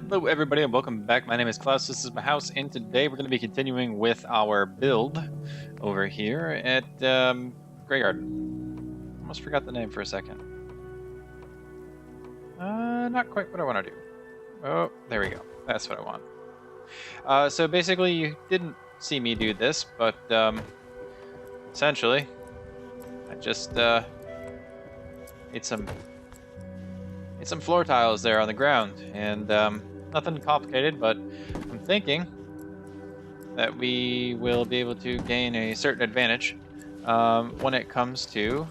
Hello everybody and welcome back. My name is Klaus, this is my house, and today we're going to be continuing with our build over here at Graygarden. Almost forgot the name for a second. Not quite what I want to do. Oh, there we go. That's what I want. So basically you didn't see me do this, but essentially I just made some floor tiles there on the ground, and nothing complicated, but I'm thinking that we will be able to gain a certain advantage when it comes to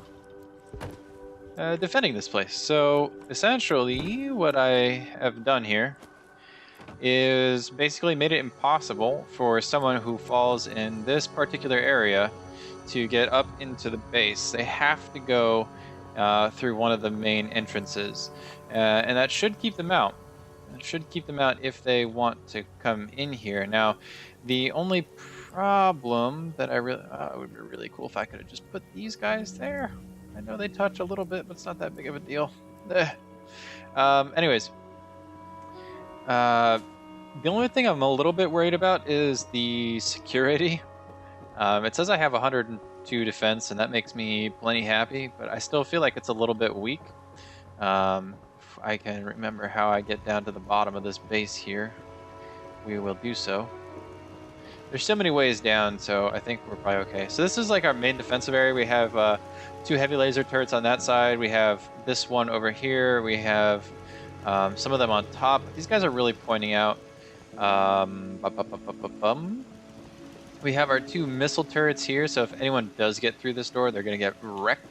defending this place. So essentially what I have done here is basically made it impossible for someone who falls in this particular area to get up into the base. They have to go through one of the main entrances, and that should keep them out. It should keep them out if they want to come in here. Now, the only problem that it would be really cool if I could have just put these guys there. I know they touch a little bit, but it's not that big of a deal. Anyways, the only thing I'm a little bit worried about is the security. It says I have 102 defense, and that makes me plenty happy, but I still feel like it's a little bit weak. If I can remember how I get down to the bottom of this base here, we will do so. There's so many ways down, so I think we're probably okay. So this is like our main defensive area. We have 2 heavy laser turrets on that side. We have this one over here. We have some of them on top. These guys are really pointing out. We have our 2 missile turrets here, so if anyone does get through this door, they're going to get wrecked.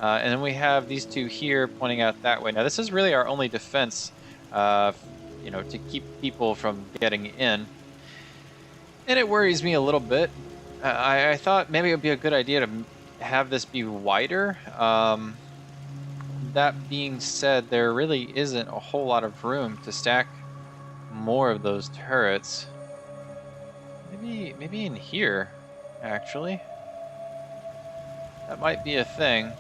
And then we have these 2 here pointing out that way. Now this is really our only defense, you know, to keep people from getting in. And it worries me a little bit. I thought maybe it would be a good idea to have this be wider. That being said, there really isn't a whole lot of room to stack more of those turrets. Maybe in here, actually. That might be a thing.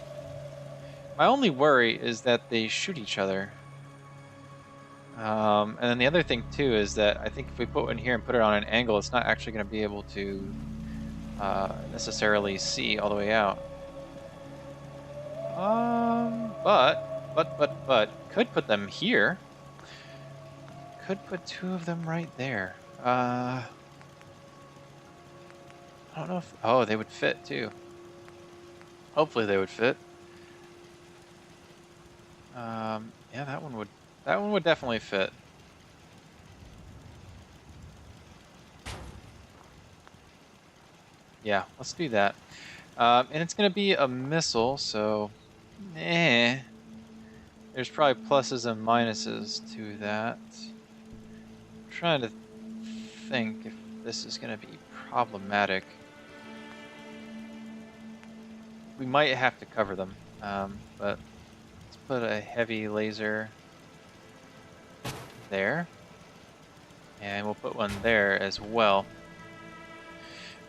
My only worry is that they shoot each other. And then the other thing too is that I think if we put one here and put it on an angle, it's not actually going to be able to necessarily see all the way out. But could put them here. Could put 2 of them right there. I don't know if... Oh, they would fit too. Hopefully they would fit. Yeah, that one would definitely fit. Yeah, let's do that. And it's gonna be a missile, so there's probably pluses and minuses to that. I'm trying to think if this is gonna be problematic. We might have to cover them, but let's put a heavy laser there, and we'll put one there as well.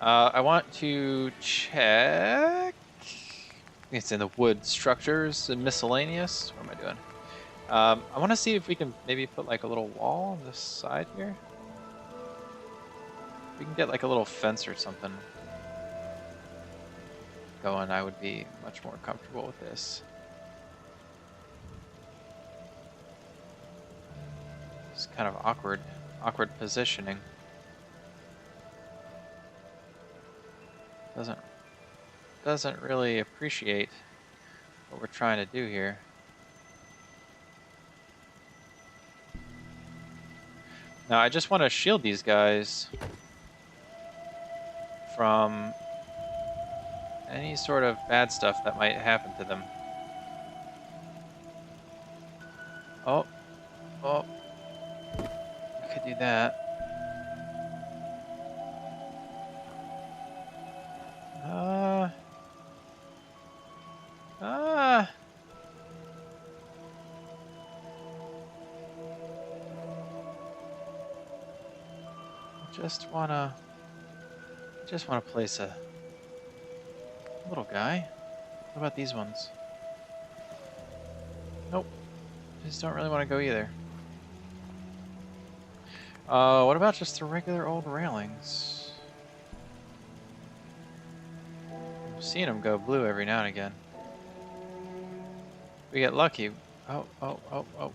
I want to check. It's in the wood structures and miscellaneous. What am I doing? I want to see if we can maybe put like a little wall on this side here. If we can get like a little fence or something going, I would be much more comfortable with this. It's kind of awkward positioning. Doesn't really appreciate what we're trying to do here. Now I just want to shield these guys from any sort of bad stuff that might happen to them. Oh, I could do that. Just wanna place a little guy. What about these ones? Nope. Just don't really want to go either. What about just the regular old railings? I'm seeing them go blue every now and again. We get lucky. Oh, oh, oh, oh.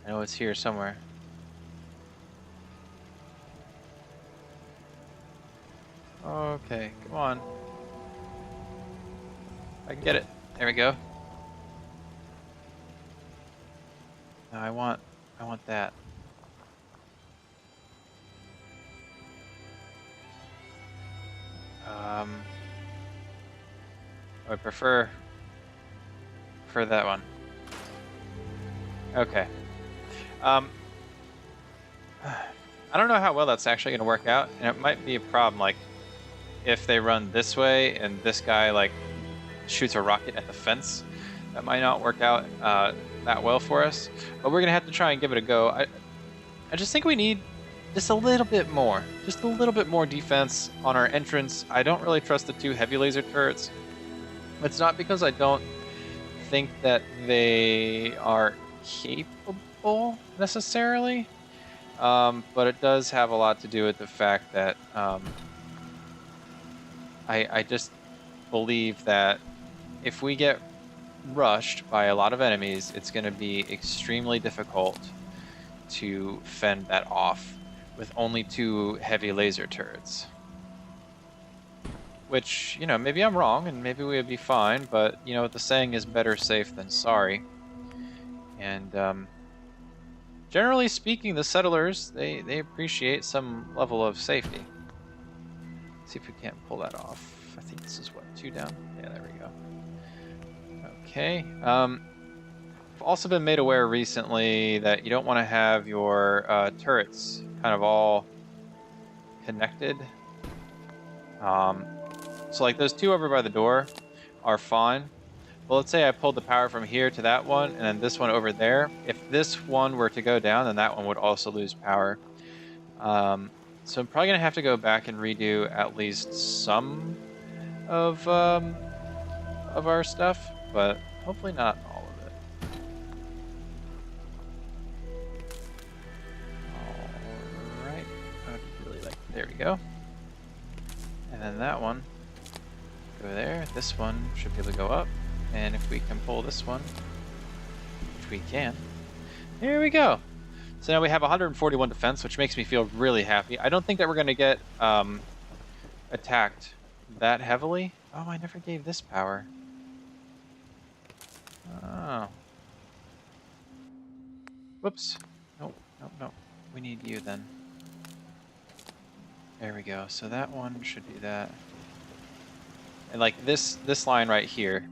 I know it's here somewhere. Okay, come on. I can get it. There we go. No, I want that. I prefer that one. Okay. I don't know how well that's actually going to work out, and it might be a problem, like, if they run this way and this guy, like, shoots a rocket at the fence. That might not work out that well for us, but we're going to have to try and give it a go. I just think we need just a little bit more. Just a little bit more defense on our entrance. I don't really trust the 2 heavy laser turrets. It's not because I don't think that they are capable necessarily, but it does have a lot to do with the fact that I just believe that if we get rushed by a lot of enemies, it's going to be extremely difficult to fend that off with only 2 heavy laser turrets. Which, you know, maybe I'm wrong, and maybe we would be fine, but, you know, the saying is better safe than sorry. And, generally speaking, the settlers, they appreciate some level of safety. Let's see if we can't pull that off. I think this is, what, 2 down? Yeah, there we go. Okay. I've also been made aware recently that you don't want to have your turrets kind of all connected. So like those 2 over by the door are fine. But let's say I pulled the power from here to that one and then this one over there. If this one were to go down, then that one would also lose power. So I'm probably going to have to go back and redo at least some of our stuff, but hopefully not all of it. All right. I would really like, there we go. And then that one, go there. This one should be able to go up. And if we can pull this one, which we can, there we go. So now we have 141 defense, which makes me feel really happy. I don't think that we're going to get attacked that heavily. Oh, I never gave this power. Oh. Whoops. Nope, nope, nope. We need you then. There we go. So that one should do that. And like this line right here,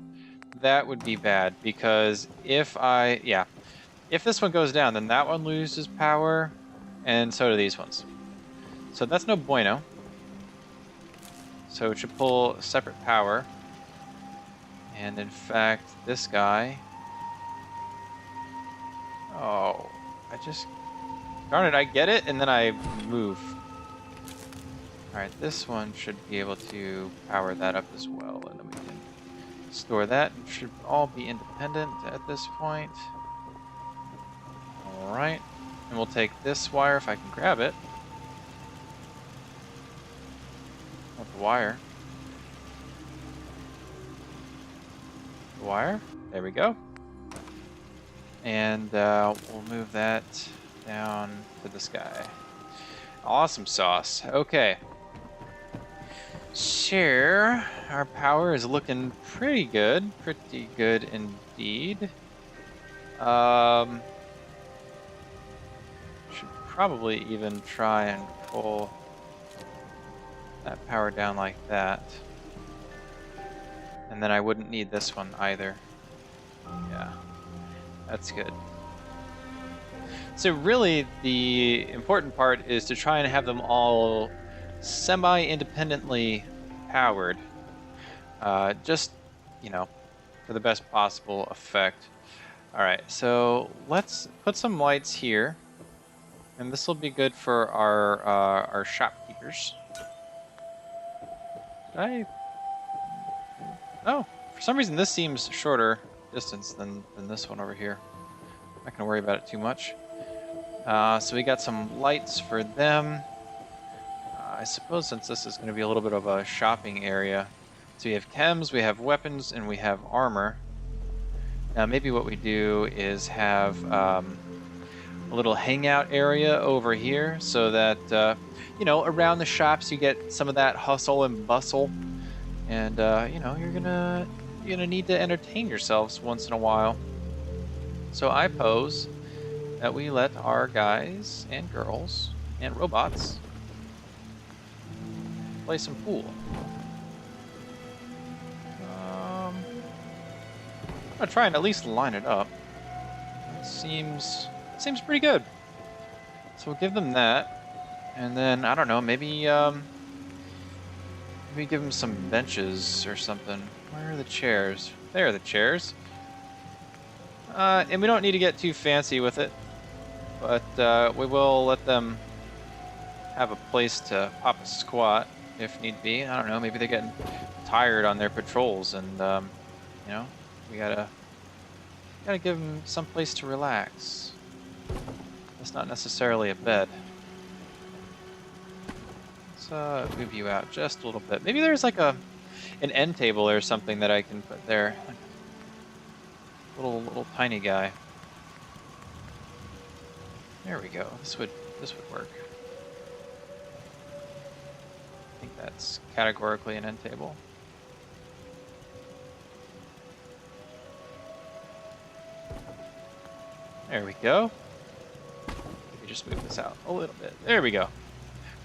that would be bad because if this one goes down, then that one loses power, and so do these ones. So that's no bueno. So it should pull separate power. And in fact, this guy... Oh, darn it, I get it, and then I move. Alright, this one should be able to power that up as well, and then we can store that. It should all be independent at this point. Alright, and we'll take this wire if I can grab it. Not the wire. The wire, there we go. And we'll move that down to this guy. Awesome sauce. Okay. Sure, our power is looking pretty good. Pretty good indeed. Should probably even try and pull that power down like that. And then I wouldn't need this one either. Yeah, that's good. So really, the important part is to try and have them all semi-independently powered. Just, you know, for the best possible effect. Alright, so let's put some lights here. And this will be good for our shopkeepers. Oh, for some reason this seems shorter distance than this one over here. I'm not going to worry about it too much. So we got some lights for them. I suppose since this is going to be a little bit of a shopping area. So we have chems, we have weapons, and we have armor. Now maybe what we do is have a little hangout area over here so that, you know, around the shops you get some of that hustle and bustle. And, you know, you're gonna need to entertain yourselves once in a while. So I pose that we let our guys and girls and robots play some pool. I'm gonna try and at least line it up. It seems pretty good. So we'll give them that, and then I don't know, maybe maybe give them some benches or something. Where are the chairs? There are the chairs. And we don't need to get too fancy with it, but we will let them have a place to pop a squat if need be. I don't know, maybe they're getting tired on their patrols, and you know, we gotta give them some place to relax. It's not necessarily a bed. Let's move you out just a little bit. Maybe there's like an end table or something that I can put there. Little tiny guy. There we go. This would work. I think that's categorically an end table. There we go. Maybe just move this out a little bit. There we go.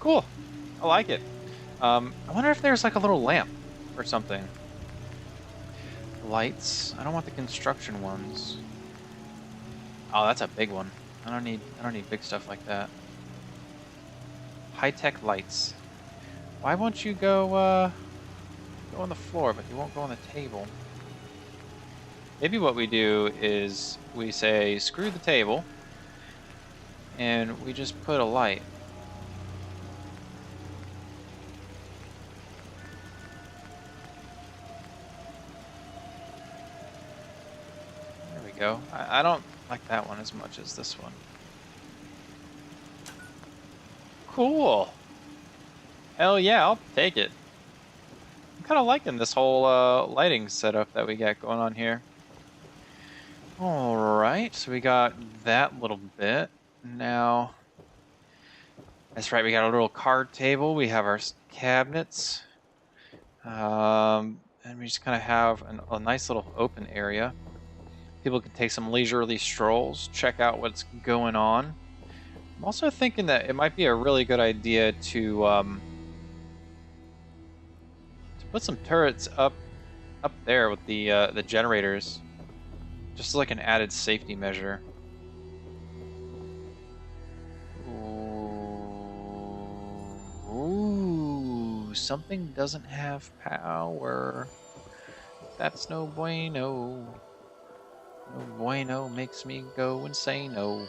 Cool. I like it. I wonder if there's like a little lamp or something. Lights. I don't want the construction ones. Oh, that's a big one. I don't need big stuff like that. High-tech lights. Why won't you go on the floor, but you won't go on the table? Maybe what we do is we say screw the table, and we just put a light. There we go. I don't like that one as much as this one. Cool. Hell yeah, I'll take it. I'm kind of liking this whole lighting setup that we got going on here. Alright, so we got that little bit. Now, that's right, we got a little card table. We have our cabinets. And we just kind of have a nice little open area. People can take some leisurely strolls, check out what's going on. I'm also thinking that it might be a really good idea to put some turrets up there with the generators, just like an added safety measure. Ooh, something doesn't have power. That's no bueno. No bueno makes me go insane-o.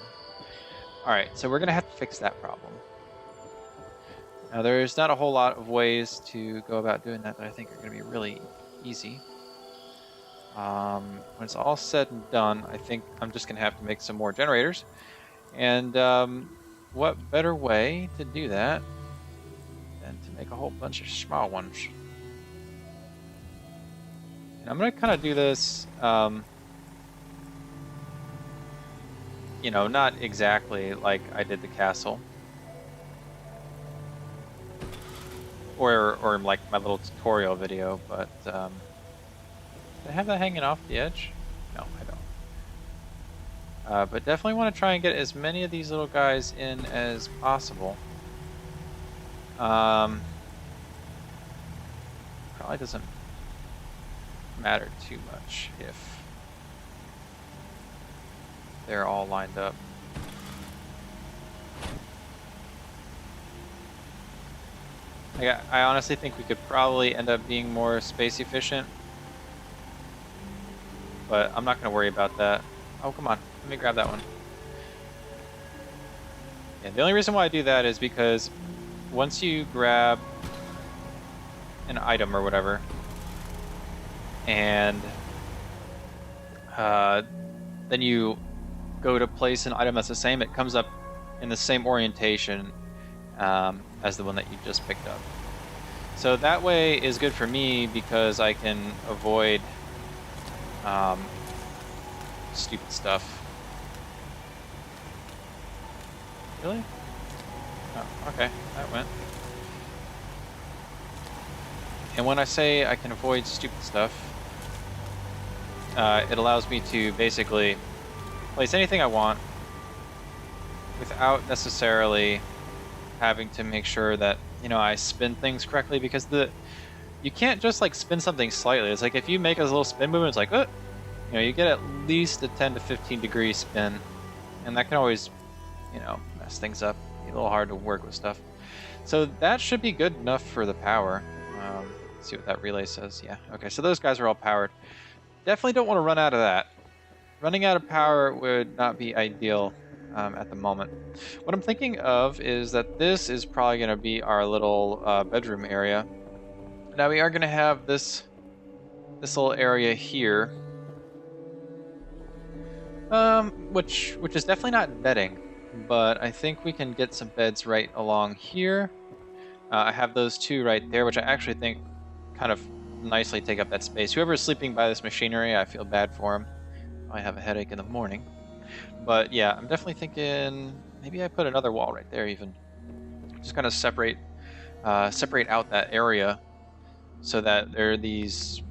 Alright, so we're going to have to fix that problem. Now, there's not a whole lot of ways to go about doing that I think are going to be really easy. When it's all said and done, I think I'm just going to have to make some more generators. And what better way to do that than to make a whole bunch of small ones. And I'm going to kind of do this... you know, not exactly like I did the castle. Or like my little tutorial video, but do I have that hanging off the edge? No, I don't. But definitely want to try and get as many of these little guys in as possible. Probably doesn't matter too much if they're all lined up. I honestly think we could probably end up being more space efficient, but I'm not going to worry about that. Oh, come on. Let me grab that one. Yeah, the only reason why I do that is because once you grab an item or whatever, and then you go to place an item that's the same, it comes up in the same orientation as the one that you just picked up. So that way is good for me because I can avoid stupid stuff. Really? Oh, okay, that went. And when I say I can avoid stupid stuff, it allows me to basically place anything I want without necessarily having to make sure that, you know, I spin things correctly, because you can't just like spin something slightly. It's like if you make a little spin movement, it's like, you know, you get at least a 10 to 15 degree spin, and that can always, you know, mess things up. Be a little hard to work with stuff. So that should be good enough for the power. Let's see what that relay says. Yeah, okay, so those guys are all powered. Definitely don't want to run out of that. Running out of power would not be ideal at the moment. What I'm thinking of is that this is probably going to be our little bedroom area. Now we are going to have this little area here, which is definitely not bedding, but I think we can get some beds right along here. I have those two right there, which I actually think kind of nicely take up that space. Whoever's sleeping by this machinery, I feel bad for him. I have a headache in the morning. But yeah, I'm definitely thinking maybe I put another wall right there even. Just kind of separate out that area so that there are these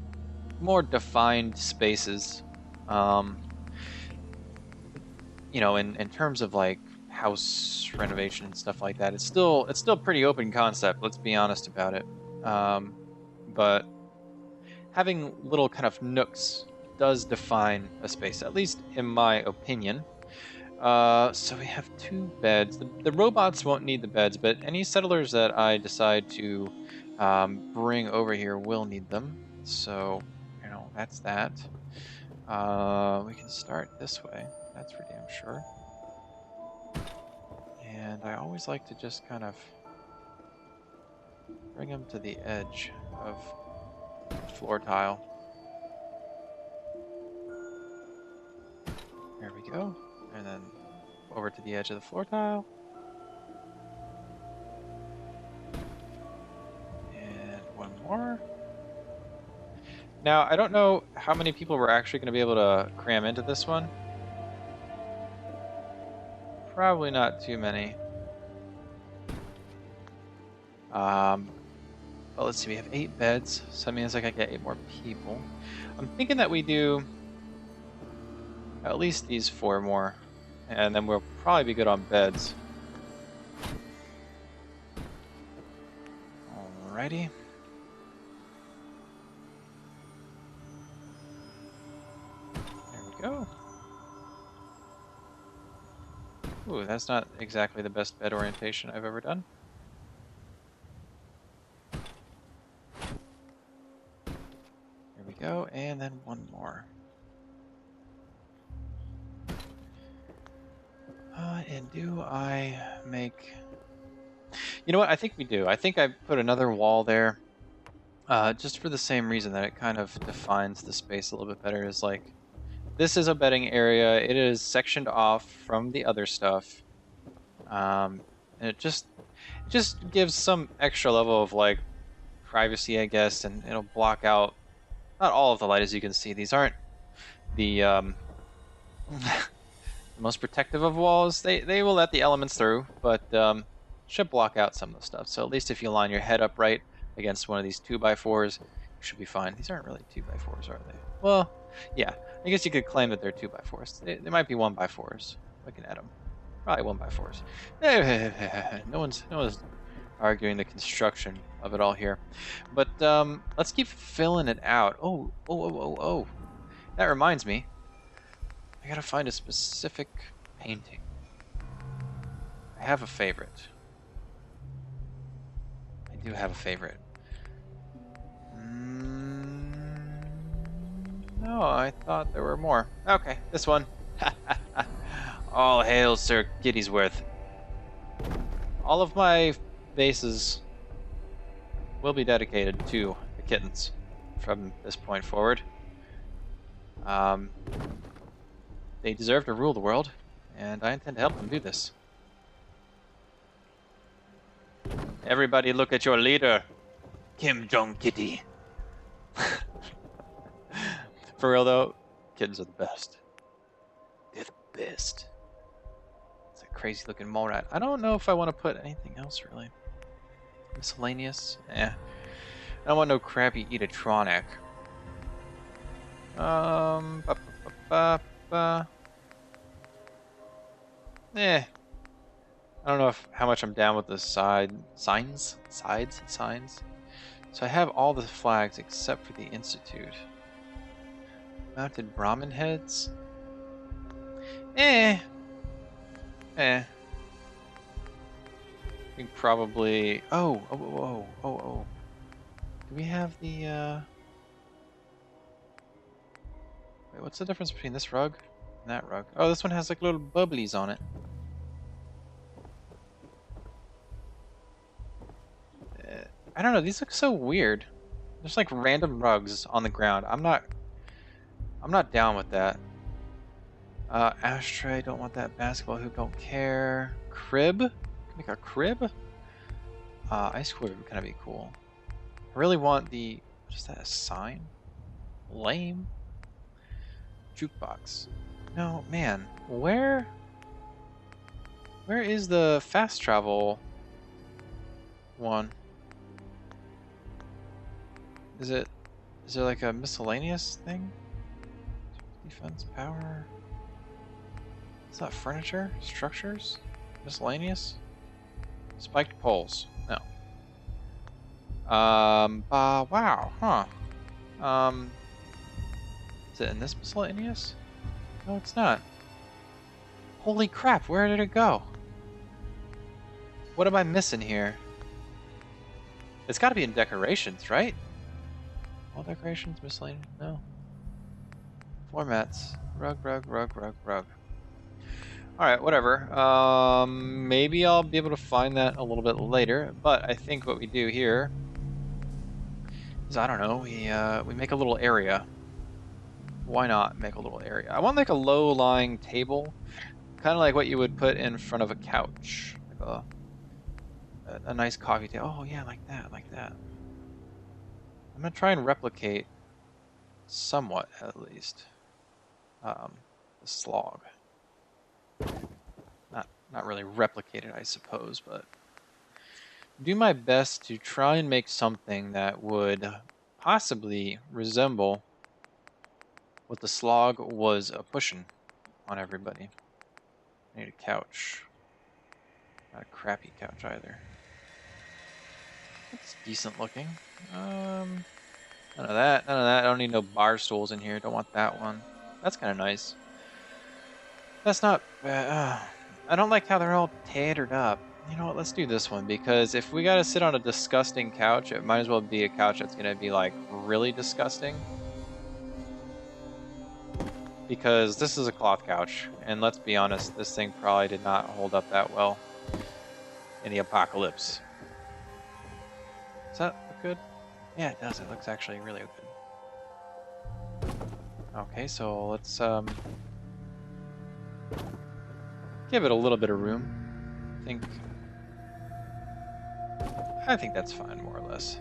more defined spaces. You know, in terms of like house renovation and stuff like that, it's still pretty open concept, let's be honest about it. But having little kind of nooks does define a space, at least in my opinion. So we have two beds. The robots won't need the beds, but any settlers that I decide to bring over here will need them. So, you know, that's that. We can start this way. That's for damn sure. And I always like to just kind of bring them to the edge of the floor tile. There we go. And then over to the edge of the floor tile. And one more. Now, I don't know how many people we're actually going to be able to cram into this one. Probably not too many. But let's see, we have 8 beds, so that means I can get 8 more people. I'm thinking that we do at least these 4 more, and then we'll probably be good on beds. Alrighty. There we go. Ooh, that's not exactly the best bed orientation I've ever done. There we go, and then one more. And do I make... You know what, I think we do. I think I put another wall there, just for the same reason that it kind of defines the space a little bit better. Is like, this is a bedding area. It is sectioned off from the other stuff. And it just gives some extra level of like privacy, I guess, and it'll block out not all of the light. As you can see, these aren't the most protective of walls. They will let the elements through, but should block out some of the stuff. So at least if you line your head up right against one of these 2x4s, you should be fine. These aren't really 2x4s, are they? Well, yeah, I guess you could claim that they're 2x4s. They might be 1x4s. Looking at them, probably 1x4s. No one's arguing the construction of it all here, but let's keep filling it out. Oh! That reminds me, I gotta find a specific painting. I have a favorite. I do have a favorite. No, I thought there were more. Okay, this one. All hail Sir Kittiesworth. All of my bases will be dedicated to the kittens from this point forward. They deserve to rule the world, and I intend to help them do this. Everybody look at your leader, Kim Jong-kitty. For real though, kittens are the best. They're the best. It's a crazy looking mole rat. I don't know if I want to put anything else really. Miscellaneous? Eh. I don't want no crappy Eatrotronic. Ba, ba, ba, ba. Eh. I don't know how much I'm down with the signs. So I have all the flags except for the Institute. Mounted Brahmin heads? Eh. I think probably... Oh. Do we have the, Wait, what's the difference between this rug and that rug? Oh, this one has like little bubblies on it. I don't know, these look so weird. There's like random rugs on the ground. I'm not down with that. Ashtray, don't want that. Basketball hoop, don't care. Crib? Can make a crib? Ice cooler would kind of be cool. I really want the... What is that, a sign? Lame. Jukebox. No, man. Where is the fast travel one? Is there like a miscellaneous thing? Defense, power. Is that furniture? Structures? Miscellaneous? Spiked poles. No. Wow, huh. Is it in this miscellaneous? No, it's not. Holy crap, where did it go? What am I missing here? It's gotta be in decorations, right? All decorations, miscellaneous? No. Formats. Rug. Alright, whatever. Maybe I'll be able to find that a little bit later, but I think what we do here is, I don't know, we make a little area. Why not make a little area? I want like a low-lying table, kind of like what you would put in front of a couch. Like a nice coffee table. Oh yeah, like that. I'm gonna try and replicate, somewhat at least, the slog. Not really replicate it, I suppose, but do my best to try and make something that would possibly resemble what the slog was pushing on everybody. I need a couch. Not a crappy couch either. It's decent looking. None of that. I don't need no bar stools in here. Don't want that one. That's kind of nice. That's not bad. I don't like how they're all tattered up. You know what? Let's do this one, because if we gotta sit on a disgusting couch, it might as well be a couch that's gonna be like really disgusting. Because this is a cloth couch, and let's be honest, this thing probably did not hold up that well in the apocalypse. Does that look good? Yeah, it does. It looks actually really good. Okay, so let's give it a little bit of room. I think that's fine, more or less.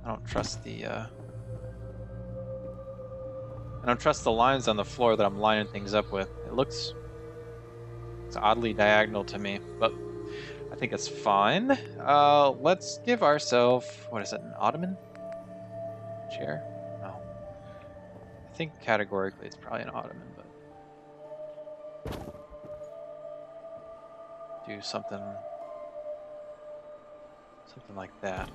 I don't trust the lines on the floor that I'm lining things up with. It's oddly diagonal to me, but I think it's fine. Let's give ourselves, what is it, an ottoman? Chair? No. I think categorically it's probably an ottoman, but do something like that.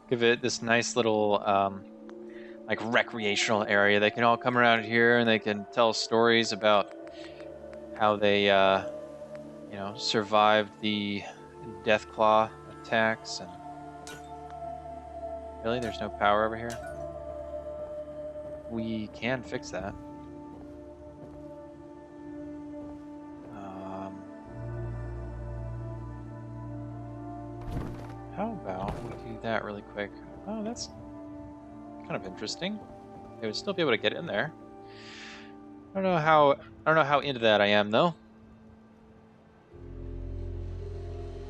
Give it this nice little like recreational area. They can all come around here and they can tell stories about how they you know, survived the Deathclaw attacks. And really, there's no power over here? We can fix that. How about we do that really quick? Oh, that's kind of interesting. They would still be able to get in there. I don't know how into that I am though.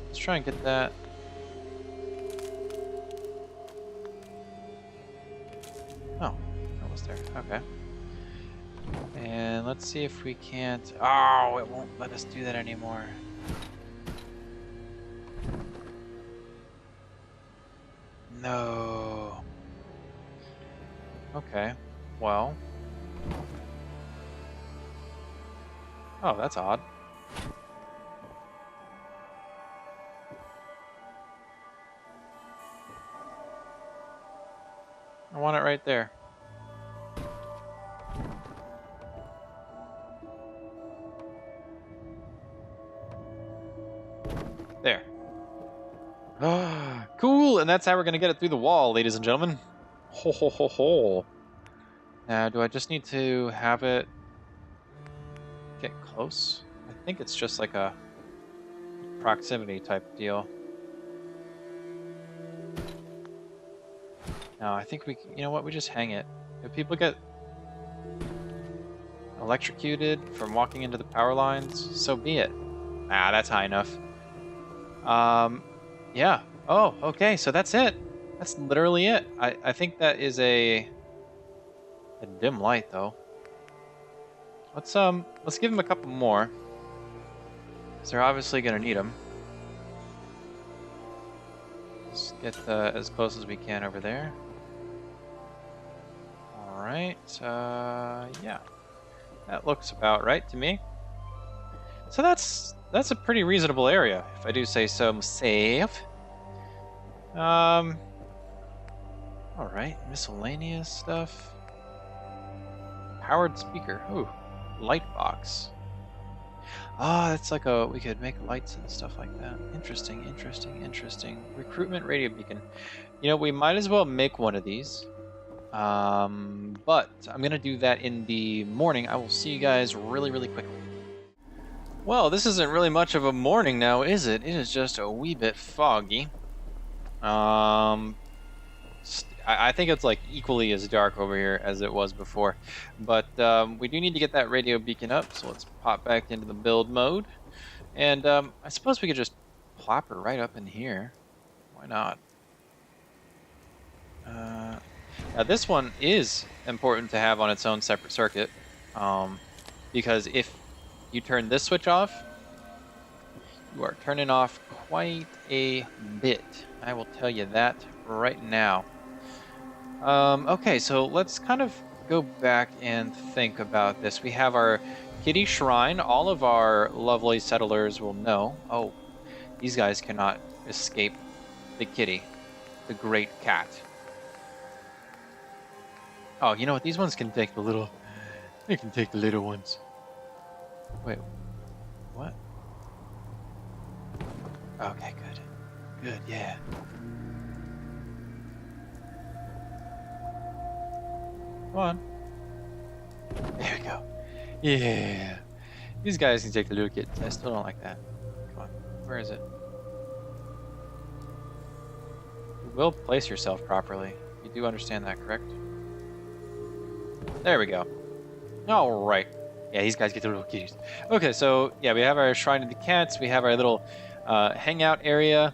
Let's try and get that. Oh, almost there. Okay. And let's see if we can't. Oh, it won't let us do that anymore. No. Okay. Well. Oh, that's odd. I want it right there. There. Cool, and that's how we're gonna get it through the wall, ladies and gentlemen. Ho ho ho ho. Now, do I just need to have it get close? I think it's just like a proximity type deal. No, I think you know what, we just hang it. If people get electrocuted from walking into the power lines, so be it. Ah, that's high enough. Yeah. Oh, okay, so that's it. That's literally it. I think that is a dim light though. Let's give him a couple more. Because they're obviously gonna need them. Let's get as close as we can over there. Alright, yeah. That looks about right to me. So that's a pretty reasonable area, if I do say so myself. Alright, miscellaneous stuff. Powered speaker. Ooh, light box. Ah, that's like we could make lights and stuff like that. Interesting, interesting, interesting. Recruitment radio beacon. You know, we might as well make one of these. But I'm gonna do that in the morning. I will see you guys really, really quickly. Well, this isn't really much of a morning now, is it? It is just a wee bit foggy. I think it's like equally as dark over here as it was before, but we do need to get that radio beacon up, so let's pop back into the build mode, and I suppose we could just plop her right up in here. Why not? Now this one is important to have on its own separate circuit, because if you turn this switch off, you are turning off quite a bit. I will tell you that right now. Okay, so let's kind of go back and think about this. We have our kitty shrine. All of our lovely settlers will know. Oh, these guys cannot escape the kitty, the great cat. Oh, you know what? These ones can take the little... They can take the little ones. Wait, what? Okay, good. Good, yeah. Come on. There we go. Yeah. These guys can take the little kids. I still don't like that. Come on. Where is it? You will place yourself properly. You do understand that, correct? There we go. Alright. Yeah, these guys get the little kitties. Okay, so yeah, we have our Shrine of the Cats. We have our little hangout area,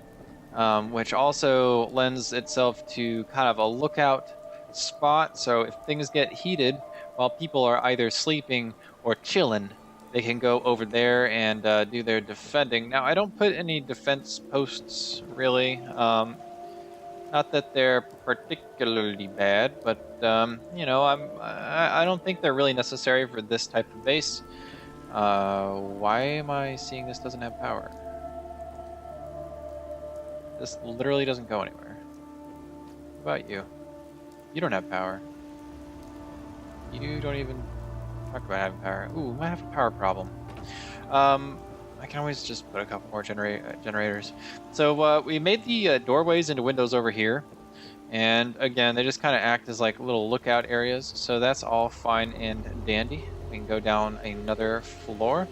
which also lends itself to kind of a lookout spot. So if things get heated while people are either sleeping or chilling, they can go over there and do their defending. Now, I don't put any defense posts really. Not that they're particularly bad, but you know, I don't think they're really necessary for this type of base. Why am I seeing this doesn't have power? This literally doesn't go anywhere. What about you? You don't have power. You don't even talk about having power. Ooh, might have a power problem. I can always just put a couple more generators. So we made the doorways into windows over here. And again, they just kind of act as like little lookout areas. So that's all fine and dandy. We can go down another floor.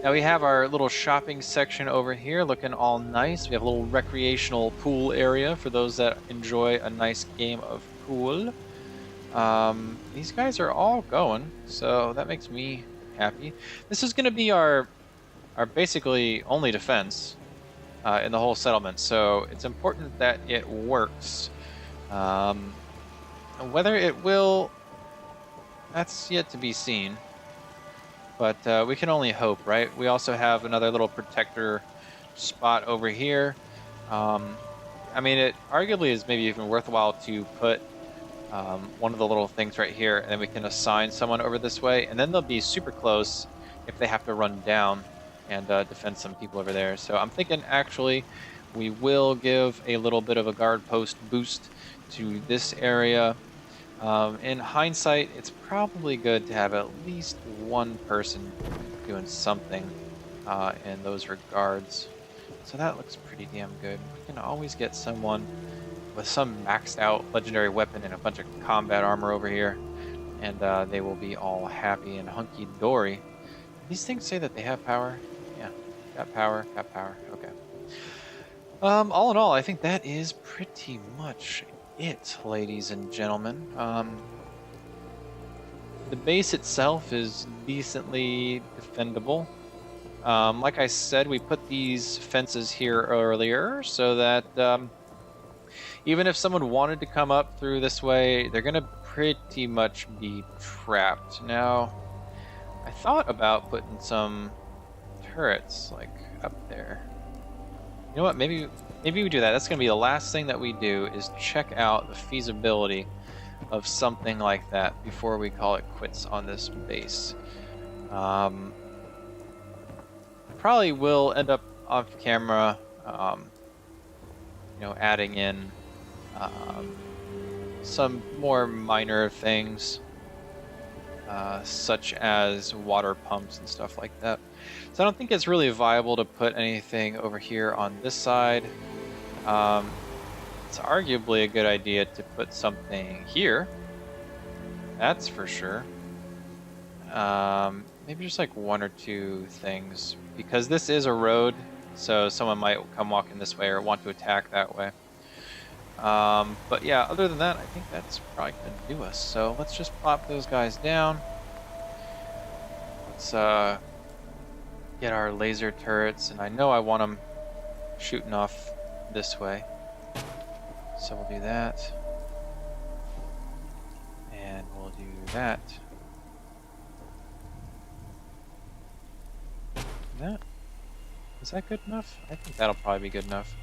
Now we have our little shopping section over here looking all nice. We have a little recreational pool area for those that enjoy a nice game of pool. These guys are all going, so that makes me happy. This is going to be our basically only defense in the whole settlement, so it's important that it works. Whether it will, that's yet to be seen. But we can only hope, right? We also have another little protector spot over here. I mean, it arguably is maybe even worthwhile to put one of the little things right here, and then we can assign someone over this way, and then they'll be super close if they have to run down and defend some people over there. So I'm thinking actually we will give a little bit of a guard post boost to this area. In hindsight, it's probably good to have at least one person doing something in those regards. So that looks pretty damn good. We can always get someone with some maxed out legendary weapon and a bunch of combat armor over here, and they will be all happy and hunky-dory. These things say that they have power. Yeah, got power, okay. All in all, I think that is pretty much it, ladies and gentlemen. The base itself is decently defendable. Like I said, we put these fences here earlier so that even if someone wanted to come up through this way, they're going to pretty much be trapped. Now, I thought about putting some turrets like up there. You know what? Maybe we do that. That's going to be the last thing that we do, is check out the feasibility of something like that before we call it quits on this base. Probably will end up off camera, you know, adding in some more minor things, such as water pumps and stuff like that. So I don't think it's really viable to put anything over here on this side. It's arguably a good idea to put something here. That's for sure. Maybe just like one or two things, because this is a road, so someone might come walking this way or want to attack that way. But yeah, other than that, I think that's probably going to do us. So let's just plop those guys down. Let's get our laser turrets, and I know I want them shooting off this way. So we'll do that. And we'll do that. That? Is that good enough? I think that'll probably be good enough.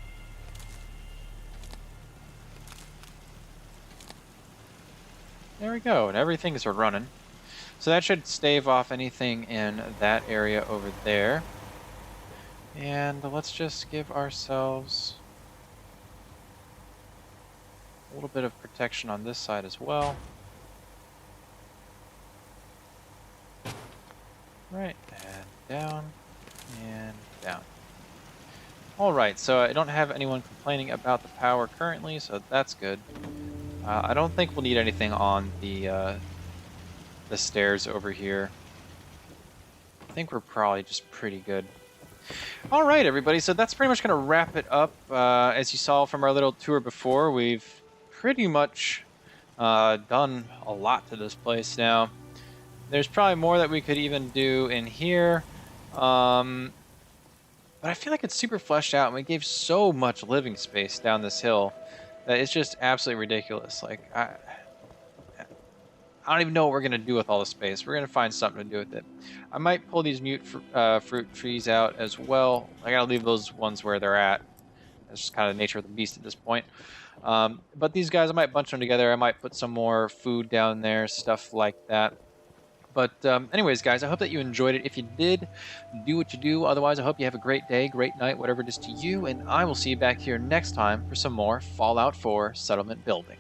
There we go, and everything's running. So that should stave off anything in that area over there. And let's just give ourselves a little bit of protection on this side as well. Right, and down, and down. Alright, so I don't have anyone complaining about the power currently, so that's good. I don't think we'll need anything on the stairs over here. I think we're probably just pretty good. Alright, everybody, so that's pretty much going to wrap it up. As you saw from our little tour before, we've pretty much done a lot to this place now. There's probably more that we could even do in here. But I feel like it's super fleshed out, and we gave so much living space down this hill that it's just absolutely ridiculous. Like, I don't even know what we're going to do with all the space. We're going to find something to do with it. I might pull these mute fruit trees out as well. I got to leave those ones where they're at. That's just kind of the nature of the beast at this point. But these guys, I might bunch them together. I might put some more food down there, stuff like that. But anyways, guys, I hope that you enjoyed it. If you did, do what you do. Otherwise, I hope you have a great day, great night, whatever it is to you. And I will see you back here next time for some more Fallout 4 settlement building.